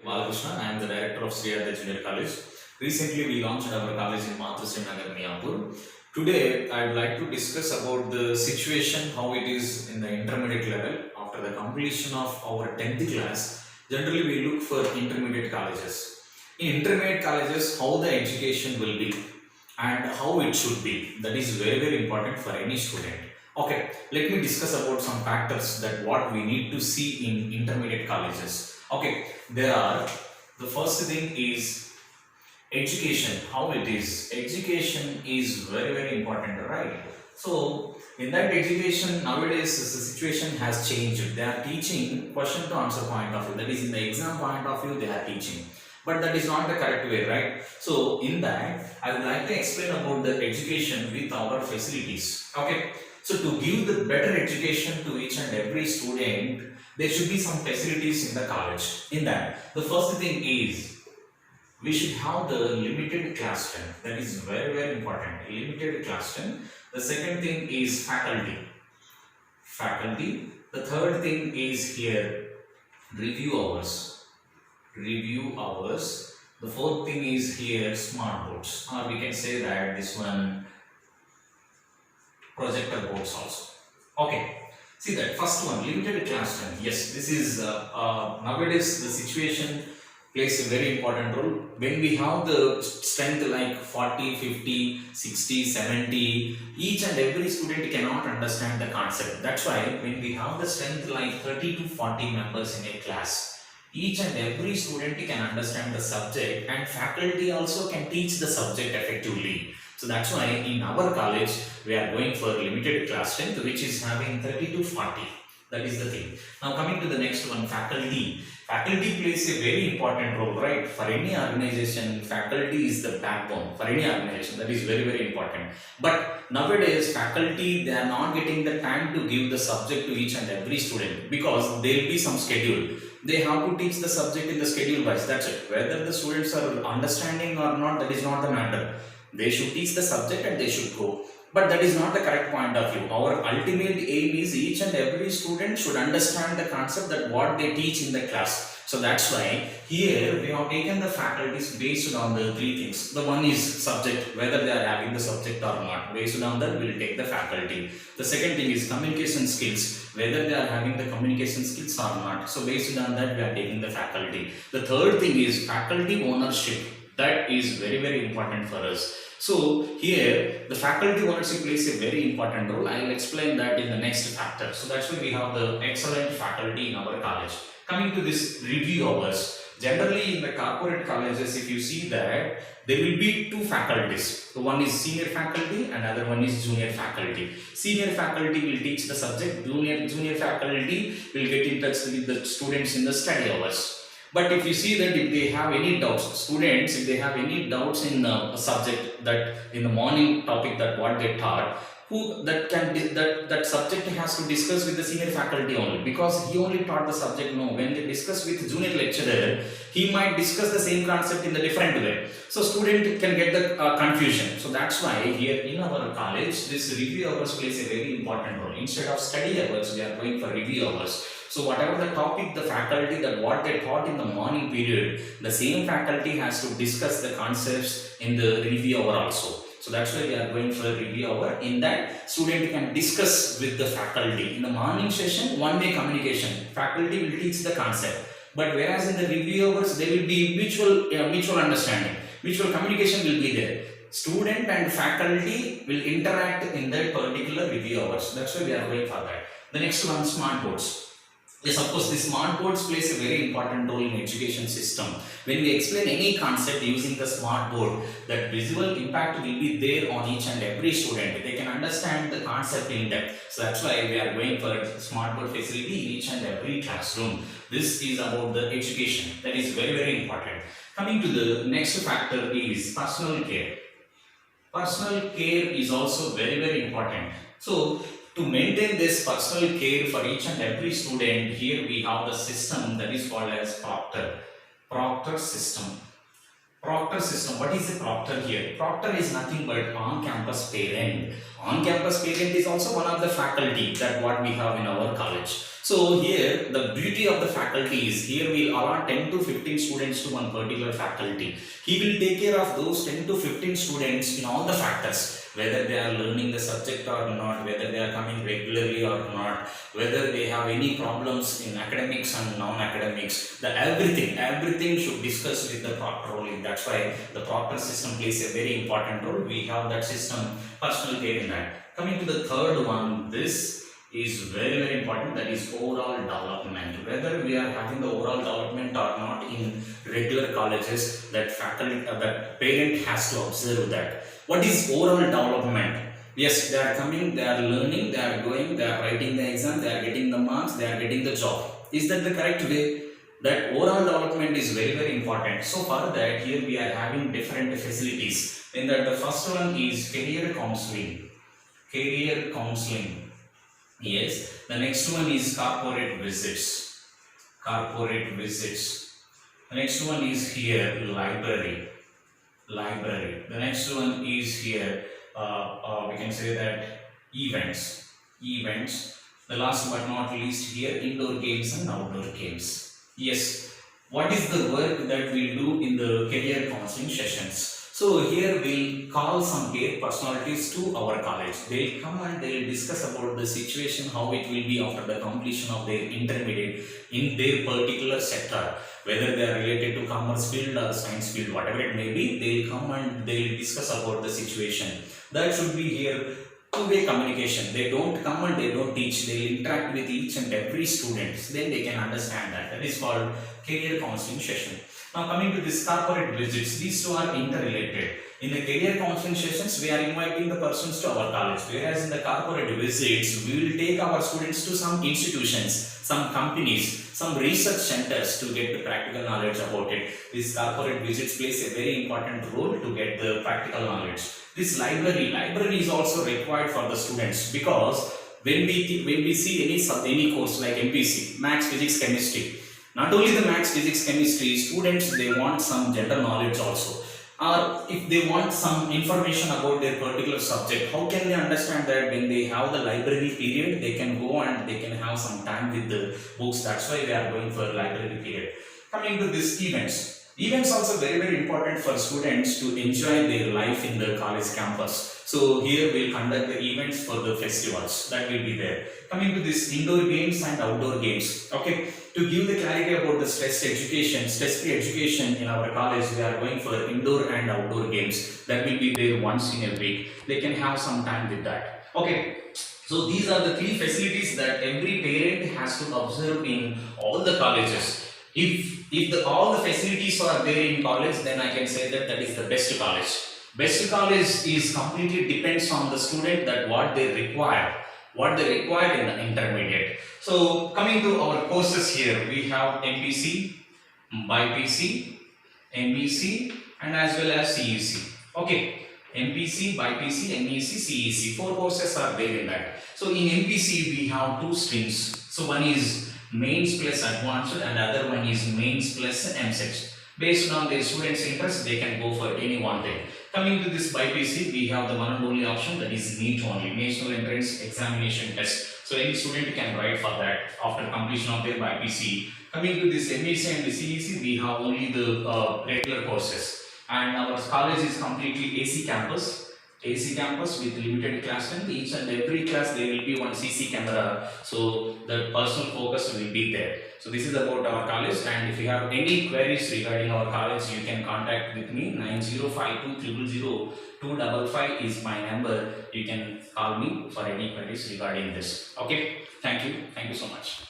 Balakrishna. I am the director of Sri Adya Junior College. Recently, we launched our college in Mathrusri Nagar, Miyapur. Today, I would like to discuss about the situation, how it is in the intermediate level. After the completion of our 10th class, generally we look for intermediate colleges. In intermediate colleges, how the education will be and how it should be. That is very, very important for any student. Okay, let me discuss about some factors that what we need to see in intermediate colleges. Okay, there are, the first thing is education, how it is. Education is very, very important, right? So, in that education, nowadays the situation has changed. They are teaching question to answer point of view. That is, in the exam point of view, they are teaching. But that is not the correct way, right? So, in that, I would like to explain about the education with our facilities. Okay. So, to give the better education to each and every student, there should be some facilities in the college. In that, the first thing is we should have the limited class strength. That is very, very important. Limited class strength. The second thing is faculty. Faculty. The third thing is here review hours. Review hours. The fourth thing is here smart boards, or we can say that this one projector boards also. Okay. See that first one, limited class strength. Yes, this is nowadays the situation plays a very important role. When we have the strength like 40, 50, 60, 70, each and every student cannot understand the concept. That's why when we have the strength like 30 to 40 members in a class, each and every student can understand the subject and faculty also can teach the subject effectively. So that's why in our college we are going for limited class strength, which is having 30 to 40. That is the thing. Now coming to the next one, faculty. Faculty plays a very important role, right? For any organization, faculty is the backbone for any organization. That is very, very important. But nowadays, faculty, they are not getting the time to give the subject to each and every student because there will be some schedule. They have to teach the subject in the schedule wise. That's it. Whether the students are understanding or not, that is not the matter. They should teach the subject and they should go. But that is not the correct point of view. Our ultimate aim is each and every student should understand the concept that what they teach in the class. So that's why here we have taken the faculties based on the three things. The one is subject, whether they are having the subject or not. Based on that, we will take the faculty. The second thing is communication skills, whether they are having the communication skills or not. So based on that, we are taking the faculty. The third thing is faculty ownership. That is very, very important for us. So here the faculty ownership plays a very important role. I will explain that in the next factor. So that's why we have the excellent faculty in our college. Coming to this review hours. Generally in the corporate colleges, if you see that there will be two faculties. So one is senior faculty, another one is junior faculty. Senior faculty will teach the subject. Junior faculty will get in touch with the students in the study hours. But if you see that if they have any doubts, students, if they have any doubts in a subject that in the morning topic that what they taught, that subject has to discuss with the senior faculty only because he only taught the subject. No, when they discuss with junior lecturer, he might discuss the same concept in the different way. So student can get the confusion. So that's why here in our college, this review hours plays a very important role. Instead of study hours, we are going for review hours. So whatever the topic, the faculty that what they taught in the morning period, the same faculty has to discuss the concepts in the review hour also. So that's why we are going for a review hour. In that, student can discuss with the faculty. In the morning session, one-way communication. Faculty will teach the concept. But whereas in the review hours, there will be mutual understanding. Mutual communication will be there. Student and faculty will interact in that particular review hours. That's why we are going for that. The next one, smart boards. Yes, of course, the smart boards plays a very important role in education system. When we explain any concept using the smart board, that visual impact will be there on each and every student. They can understand the concept in depth. So that's why we are going for a smart board facility in each and every classroom. This is about the education. That is very, very important. Coming to the next factor is personal care. Personal care is also very, very important. So to maintain this personal care for each and every student, here we have the system that is called as Proctor. Proctor system. Proctor system. What is the proctor here? Proctor is nothing but on-campus parent. On-campus parent is also one of the faculty that what we have in our college. So here the beauty of the faculty is here we allot 10 to 15 students to one particular faculty. He will take care of those 10 to 15 students in all the factors, whether they are learning the subject or not, whether they are coming regularly or not, whether they have any problems in academics and non-academics. The everything should discuss with the proctor only. That's why the proctor system plays a very important role. We have that system, personal care in that. Coming to the third one, this is very important, that is overall development. Whether we are having the overall development or not in regular colleges, that faculty that parent has to observe that. What is overall development? Yes, they are coming, they are learning, they are going, they are writing the exam, they are getting the marks, they are getting the job. Is that the correct way? That overall development is very important. So for that, here we are having different facilities. In that, the first one is career counseling. Career counseling. Yes, the next one is corporate visits. Corporate visits. The next one is here library. Library. The next one is here we can say that events. Events. The last but not least here indoor games and outdoor games. Yes. What is the work that we do in the career counseling sessions? So here we'll call some great personalities to our college. They'll come and they'll discuss about the situation, how it will be after the completion of their intermediate in their particular sector, whether they are related to commerce field or science field, whatever it may be. They'll come and they'll discuss about the situation. That should be here two-way communication. They don't come and they don't teach. They interact with each and every student. Then they can understand that. That is called career counseling session. Now coming to this corporate visits, these two are interrelated. In the career counseling sessions, we are inviting the persons to our college, whereas in the corporate visits, we will take our students to some institutions, some companies, some research centers to get the practical knowledge about it. This corporate visits plays a very important role to get the practical knowledge. This library is also required for the students, because when we see any course like MPC, Maths, Physics, Chemistry, not only the Maths, Physics, Chemistry, students they want some general knowledge also. Or if they want some information about their particular subject, how can they understand that? When they have the library period, they can go and they can have some time with the books. That's why they are going for library period. Coming to this events. Events also very important for students to enjoy their life in the college campus. So here we'll conduct the events for the festivals. That will be there. Coming to this indoor games and outdoor games. Okay. To give the clarity about the stress-free education in our college, we are going for indoor and outdoor games. That will be there once in a week. They can have some time with that. Okay. So these are the three facilities that every parent has to observe in all the colleges. If all the facilities are there in college, then I can say that is the best college. Best college is completely depends on the student, that what they require in the intermediate. So coming to our courses here, we have MPC, BIPC, MEC and as well as CEC. Okay, MPC, BIPC, MEC, CEC. 4 courses are there in that. So in MPC we have 2 streams. So one is mains plus advanced and other one is mains plus MSET. Based on their students' interest, they can go for any one thing. Coming to this BIPC, we have the one and only option, that is NEET only, National Entrance Examination Test. So any student can write for that after completion of their BIPC. Coming to this MEC and the CEC, we have only the regular courses. And our college is completely AC campus with limited class length. Each and every class there will be one CC camera, so the personal focus will be there. So this is about our college, and if you have any queries regarding our college, you can contact with me. 9052000255 is my number. You can call me for any queries regarding this. Okay, thank you so much.